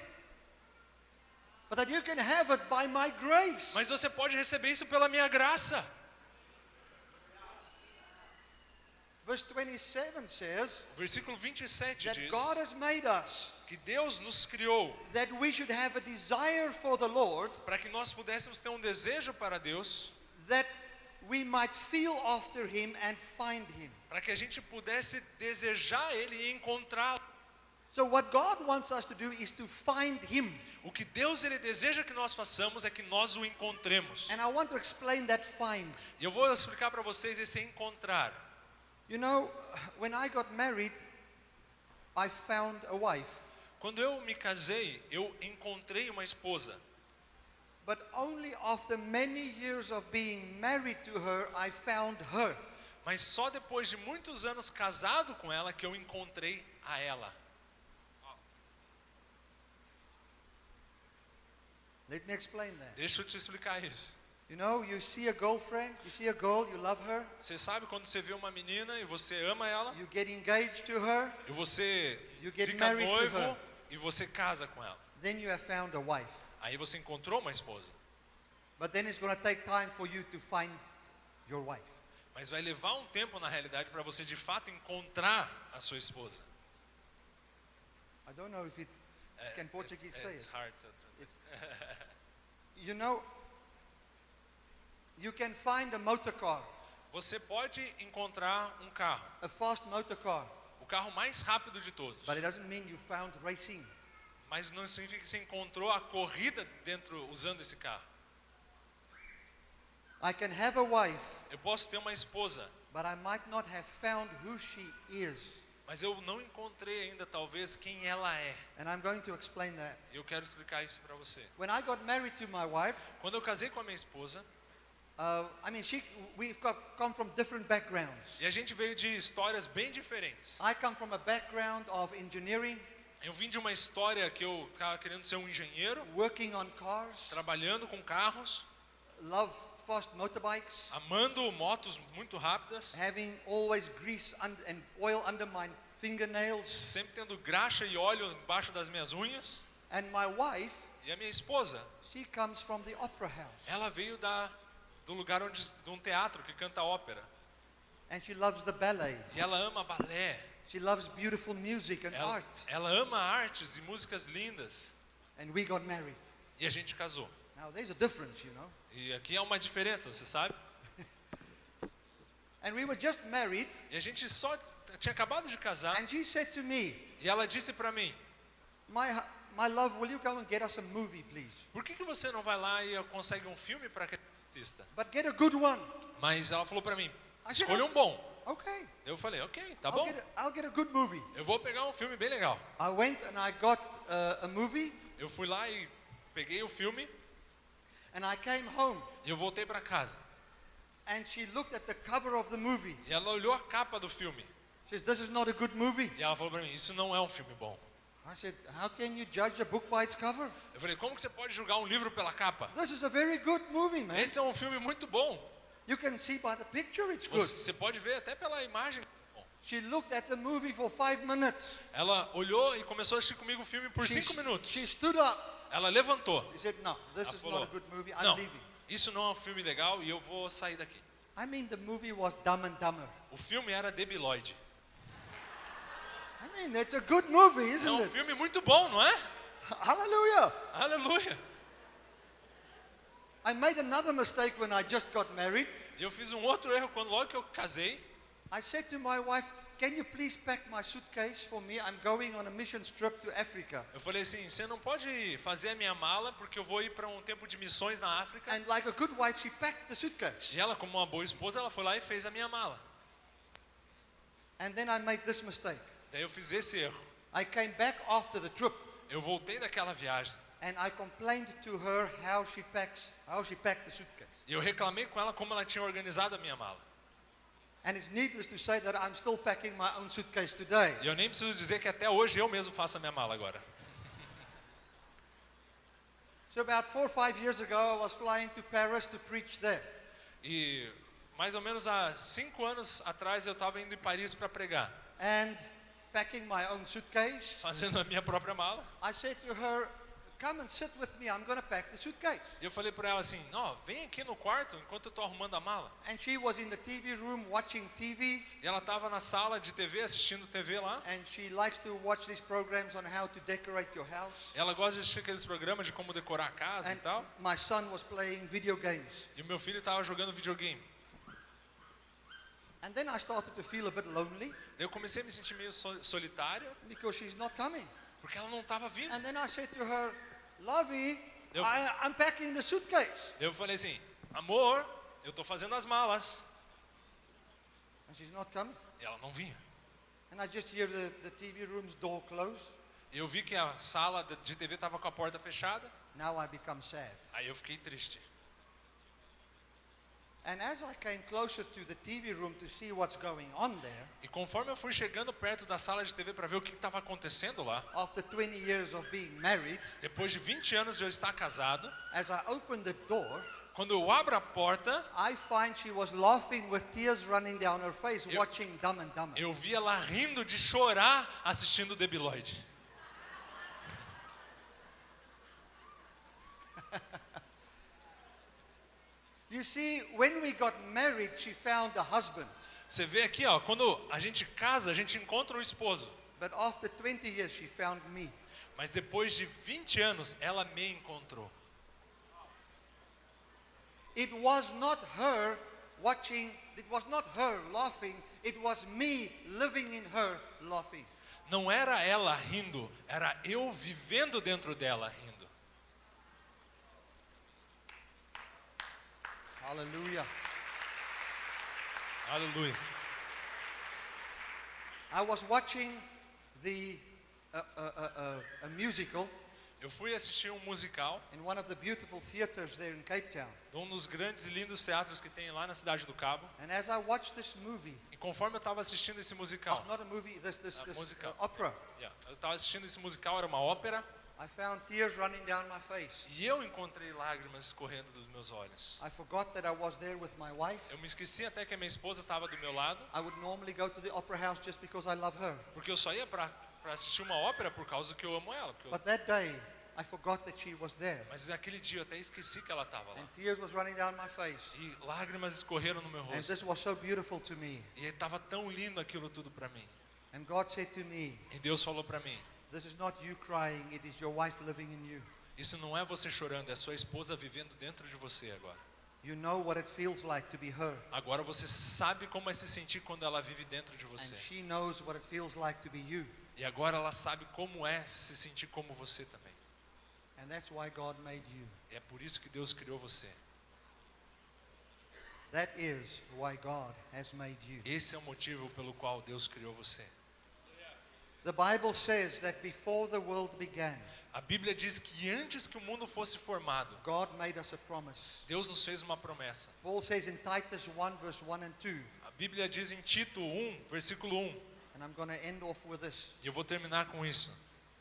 But that you can have it by my grace. Mas você pode receber isso pela minha graça. Verse 27 says O versículo 27 that diz God has made us que Deus nos criou that we should have a desire for the Lord, para que nós pudéssemos ter um desejo para Deus, that we might feel after him and find him. para que a gente pudesse desejar Ele e encontrá-lo. So what God wants us to do is to find him. O que Deus ele deseja que nós façamos é que nós o encontremos. And I want to explain that find. E eu vou explicar para vocês esse encontrar. You know, when I got married, I found a wife. Quando eu me casei, eu encontrei uma esposa. But only after many years of being married to her, I found her. Mas só depois de muitos anos casado com ela que eu encontrei a ela. Let me explain that. Deixa eu te explicar isso. You know, you see a girlfriend, you see a girl, you love her, Você sabe quando você vê uma menina e você ama ela, you get engaged to her, e você You get fica married to noivo her. e você casa com ela. then you have found a wife. Aí você encontrou uma esposa. But then it's going to take time for you to find your wife. Mas vai levar um tempo na realidade para você de fato encontrar a sua esposa. I don't know if it can Portuguese say It's it. hard to You know, you can find a motor car, Você pode encontrar um carro, a fast motor car, o carro mais rápido de todos. but it doesn't mean you found racing. Mas não significa que você encontrou a corrida dentro usando esse carro. I can have a wife, Eu posso ter uma esposa, but I might not have found who she is. mas eu não encontrei ainda talvez quem ela é. And I'm going to explain that. E eu quero explicar isso para você. When I got married to my wife, Quando eu casei com a minha esposa, we've come from different backgrounds. e a gente veio de histórias bem diferentes. I come from a background of engineering, Eu vim de uma história que eu estava querendo ser um engenheiro, working on cars, trabalhando com carros, love fast motorbikes, amando motos muito rápidas, having always grease and oil under my fingernails. sempre tendo graxa e óleo embaixo das minhas unhas. And my wife, E a minha esposa, she comes from the opera house. ela veio do lugar de um teatro que canta ópera. And she loves the ballet. E ela ama balé. She loves beautiful music and art. Ela ama artes e músicas lindas. And we got married. E a gente casou. Now there's a difference, you know. E aqui há uma diferença, você sabe? And we were just married, E a gente só tinha acabado de casar. and she said to me, E ela disse para mim, my love, will you go and get us a movie, please? por que você não vai lá e consegue um filme para que assista? But get a good one. Mas ela falou para mim, I said, escolha um bom. Okay. Eu falei, ok, tá I'll bom. get a good movie. Eu vou pegar um filme bem legal. I went and I got a movie, Eu fui lá e peguei o filme and I came home, e eu voltei para casa. and she looked at the cover of the movie. E ela olhou a capa do filme. She says, this is not a good movie. E ela falou para mim, isso não é um filme bom. I said, how can you judge a book by its cover? Eu falei, como que você pode julgar um livro pela capa? This is a very good movie, man. Esse é um filme muito bom. You can see by the picture it's good. Você pode ver até pela imagem. She looked at the movie for 5 minutes. Ela olhou e começou a assistir comigo o filme por 5 minutos. She stood up. Ela levantou. She said, no, this Ela is falou, not a good movie. I'm não, leaving. isso não é um filme legal e eu vou sair daqui. I mean, the movie was Dumb and Dumber. O filme era Debi Lloyd. I mean, it's a good movie, É isn't um it? filme muito bom, não é? Hallelujah. Aleluia. I made another mistake when I just got married. E eu fiz um outro erro quando logo que eu casei. I said to my wife, can you please pack my suitcase for me? I'm going on a mission trip to Africa. Eu falei assim, você não pode fazer a minha mala porque eu vou ir para um tempo de missões na África. And like a good wife, she packed the suitcase. E ela, como uma boa esposa, ela foi lá e fez a minha mala. And then I made this mistake. Daí eu fiz esse erro. I came back after the trip Eu voltei daquela viagem and I complained to her how she packed the suitcase. e eu reclamei com ela como ela tinha organizado a minha mala. And it's needless to say that I'm still packing my own suitcase today. E eu nem preciso dizer que até hoje eu mesmo faço a minha mala agora. So about 4 or 5 years ago, I was flying to Paris to preach there. E mais ou menos há 5 anos atrás eu estava indo em Paris para pregar, And packing my own suitcase, fazendo a minha própria mala. I said to her, come and sit with me, I'm going to pack the suitcase. E eu falei para ela assim, ó, vem aqui no quarto enquanto eu estou arrumando a mala. And she was in the TV room watching TV, E ela estava na sala de TV, assistindo TV lá. and she likes to watch these programs on how to decorate your house. Ela gosta de assistir aqueles programas de como decorar a casa e And tal. my son was playing video games. E o meu filho estava jogando videogame. And then I started to feel a bit lonely Daí eu comecei a me sentir meio solitário, because she's not coming. porque ela não estava vindo. And then I said to her, Lovey, Eu- I'm packing the suitcase. Daí eu falei assim, amor, eu estou fazendo as malas. And she's not coming. E ela não vinha. And I just hear the TV room's door close. E eu vi que a sala de TV estava com a porta fechada. Now I become sad. Aí eu fiquei triste. And as I came closer to the TV room to see what's going on there, E conforme eu fui chegando perto da sala de TV para ver o que estava acontecendo lá, after 20 years of being married, depois de 20 anos de eu estar casado, as I opened the door, quando eu abro a porta, I find she was laughing with tears running down her face, Eu- watching Dumb and Dumber. eu vi ela rindo de chorar assistindo Debi Lloyd. You see, when we got married, she found a husband. Você vê aqui, ó, quando a gente casa, a gente encontra um esposo. But after 20 years, she found me. Mas depois de 20 anos, ela me encontrou. It was not her watching, it was not her laughing, it was me living in her laughing. Não era ela rindo, era eu vivendo dentro dela rindo. Hallelujah. Aleluia. I was watching a musical Eu fui assistir um musical in one of the beautiful theaters there in Cape Town. de um dos grandes e lindos teatros que tem lá na cidade do Cabo. And as I watched this movie, E conforme eu estava assistindo esse musical, not a movie, this musical. opera, eu estava assistindo esse musical, era uma ópera, I found tears running down my face. e eu encontrei lágrimas escorrendo dos meus olhos. I forgot that I was there with my wife. Eu me esqueci até que a minha esposa estava do meu lado, I would normally go to the opera house just because I love her. porque eu só ia para assistir uma ópera por causa que eu amo ela. But that day, I forgot that she was there. Mas naquele dia eu até esqueci que ela estava lá. And tears was running down my face. E lágrimas escorreram no meu And rosto. this was so beautiful to me. E estava tão lindo aquilo tudo para mim. And God said to me, E Deus falou para mim, this is not you crying, it is your wife living in you. isso não é você chorando, é sua esposa vivendo dentro de você agora. You know what it feels like to be her. Agora você sabe como é se sentir quando ela vive dentro de And você. she knows what it feels like to be you. E agora ela sabe como é se sentir como você também. And that's why God made you. E é por isso que Deus criou você. That is why God has made you. Esse é o motivo pelo qual Deus criou você. The Bible says that before the world began, A Bíblia diz que antes que o mundo fosse formado, God made us a promise. Deus nos fez uma promessa. Paul says in Titus 1 verse 1 and 2, A Bíblia diz em Tito 1, versículo 1, and I'm going to end off with this. e eu vou terminar com isso.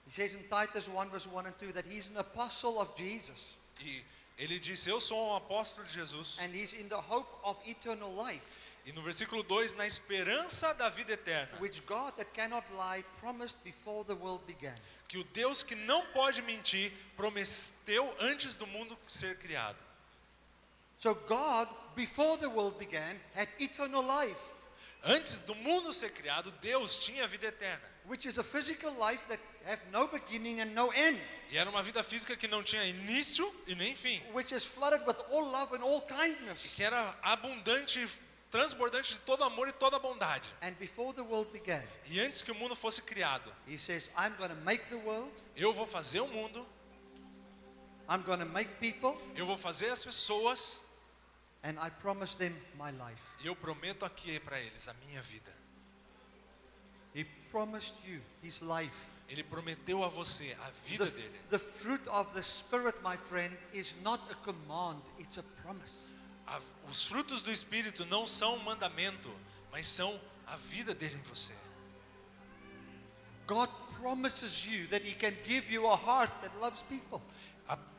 He says in Titus 1 verse 1 and 2 that he's an apostle of Jesus. E ele disse, eu sou um apóstolo de Jesus. And he's in the hope of eternal life, E no versículo 2, na esperança da vida eterna, which God that cannot lie promised before the world began. que o Deus que não pode mentir prometeu antes do mundo ser criado. So God, before the world began, had eternal life, Antes do mundo ser criado, Deus tinha a vida eterna. which is a physical life that have no beginning and no end, E era uma vida física que não tinha início e nem fim. which is flooded with all love and all kindness. Que era abundante, transbordante de todo amor e toda bondade. And before the world began, E antes que o mundo fosse criado, he says, I'm going to make the world, eu vou fazer o mundo, I'm going to make people, eu vou fazer as pessoas, and I promise them my life. e eu prometo aqui para eles a minha vida. He promised you his life. Ele prometeu a você a The, vida dele. the fruit of the Spirit, my friend, is not a command, it's a promise. Os frutos do Espírito não são um mandamento, mas são a vida dele em você. God promises you that he can give you a heart that loves people.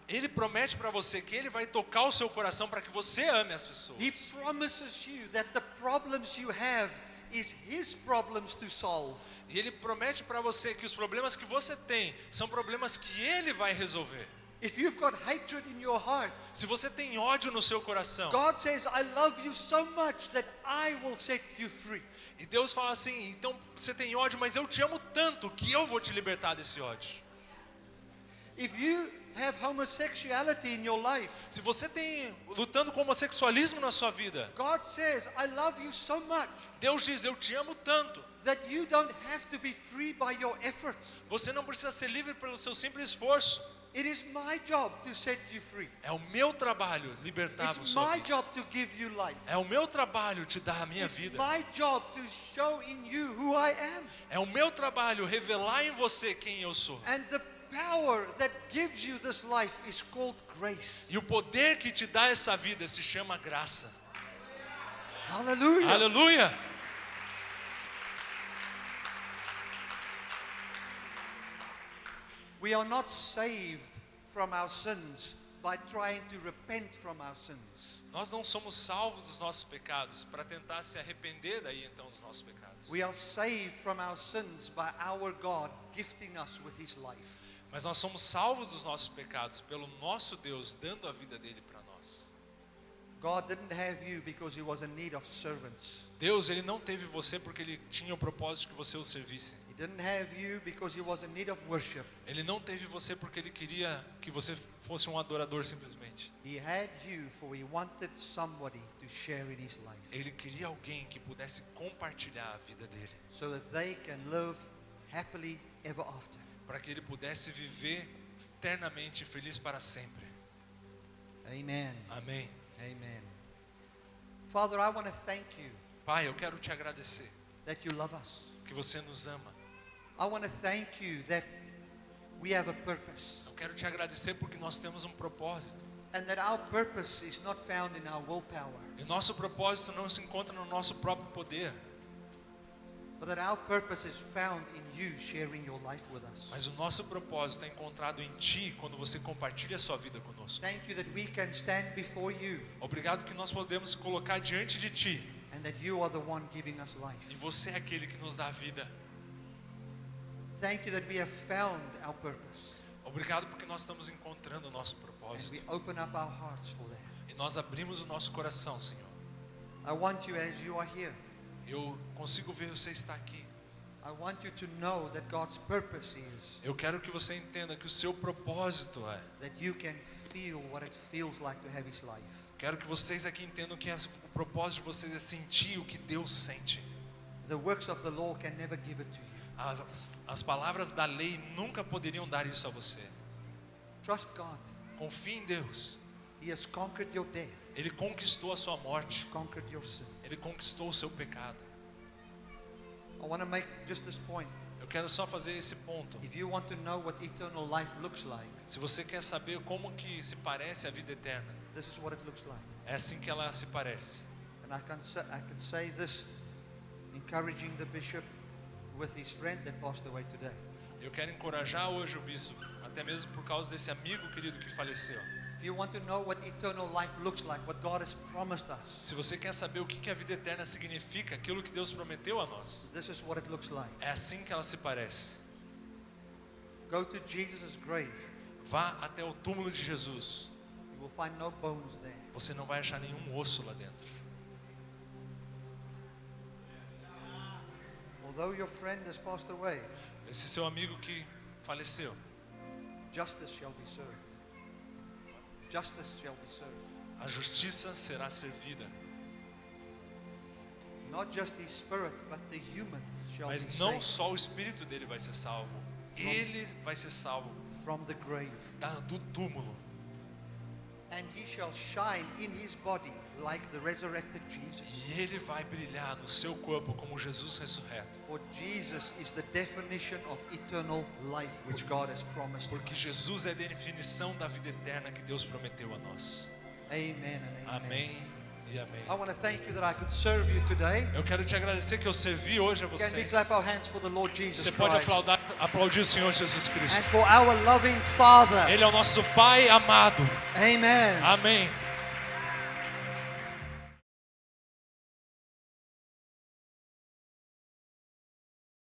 Ele promete para você que ele vai tocar o seu coração para que você ame as pessoas. He promises you that the problems you have is his problems to solve. E ele promete para você que os problemas que você tem são problemas que ele vai resolver. If you've got hatred in your heart, Se você tem ódio no seu coração, God says, I love you so much that I will set you free. e Deus fala assim, então você tem ódio, mas eu te amo tanto que eu vou te libertar desse ódio. If you have homosexuality in your life, Se você tem lutando com o homossexualismo na sua vida, God says, I love you so much Deus diz, eu te amo tanto. that you don't have to be free by your efforts. Você não precisa ser livre pelo seu simples esforço. It is my job to set you free. É o meu trabalho libertar a It's sua my vida. job to give you life. É o meu trabalho te dar a minha It's vida. my job to show in you who I am. É o meu trabalho revelar em você quem eu sou. And the power that gives you this life is called grace. E o poder que te dá essa vida se chama graça. Hallelujah. Aleluia! We are not saved from our sins by trying to repent from our sins. Nós não somos salvos dos nossos pecados para tentar se arrepender daí então dos nossos pecados. We are saved from our sins by our God gifting us with his life. Mas nós somos salvos dos nossos pecados pelo nosso Deus dando a vida dele para nós. God didn't have you because he was in need of servants. Deus, ele não teve você porque ele tinha o propósito de que você o servisse. He didn't have you because he was in need of worship. Ele não teve você porque ele queria que você fosse um adorador simplesmente. He had you for he wanted somebody to share in his life Ele queria alguém que pudesse compartilhar a vida dele, so that they can live happily ever after. para que ele pudesse viver eternamente feliz para sempre. Amen. Amém. Amen. Father, I want to thank you Pai, eu quero te agradecer that you love us. que você nos ama. I want to thank you that we have a purpose Eu quero te agradecer porque nós temos um propósito. and that our purpose is not found in our willpower, E nosso propósito não se encontra no nosso próprio poder, but that our purpose is found in you sharing your life with us. mas o nosso propósito é encontrado em Ti quando você compartilha a sua vida conosco. Thank you that we can stand before you Obrigado que nós podemos colocar diante de Ti and that you are the one giving us life. e você é aquele que nos dá a vida. Thank you that we have found our purpose Obrigado porque nós estamos encontrando o nosso and propósito we open up our hearts for that. e nós abrimos o nosso coração, Senhor. I want you as you are here. Eu consigo ver você está aqui. I want you to know that God's purpose is Eu quero que você entenda que o seu propósito é. that you can feel what it feels like to have his life. Quero que vocês aqui entendam que o propósito de vocês é sentir o que Deus sente. The works of the law can never give it to you. As palavras da lei nunca poderiam dar isso a você. Trust God. Confie em Deus. He has conquered your death, Ele conquistou a sua morte. conquered your sin. Ele conquistou o seu pecado. I want to make just this point. Eu quero só fazer esse ponto. If you want to know what eternal life looks like, Se você quer saber como que se parece a vida eterna, this is what it looks like. é assim que ela se parece. And I can say this, encouraging the bishop with his friend that passed away today. Eu quero encorajar hoje o bispo, até mesmo por causa desse amigo querido que faleceu. If you want to know what eternal life looks like, what God has promised us, Se você quer saber o que a vida eterna significa, aquilo que Deus prometeu a nós, this is what it looks like. é assim que ela se parece. Go to Jesus' grave. Vá até o túmulo de Jesus. You will find no bones there. Você não vai achar nenhum osso lá dentro. Although your friend has passed away, Esse seu amigo que faleceu, justice shall be served. Justice shall be served. a justiça será servida. Not just his spirit, but the human shall be Mas não saved só o espírito dele vai ser salvo, ele vai ser salvo from the grave. do túmulo. And he shall shine in his body like the resurrected Jesus. E ele vai brilhar no seu corpo como Jesus ressurreto. For Jesus is the definition of eternal life which God has promised. Porque Jesus é a definição da vida eterna que Deus prometeu a nós. Amen and amen. Amém e amém. I want to thank you that I could serve you today. Eu quero te agradecer que eu servi hoje a Can we vocês. clap our hands for the Lord Jesus Você pode Christ? aplaudir o Senhor Jesus And Cristo. for our loving Father. Ele é o nosso Pai amado. Amen. Amém.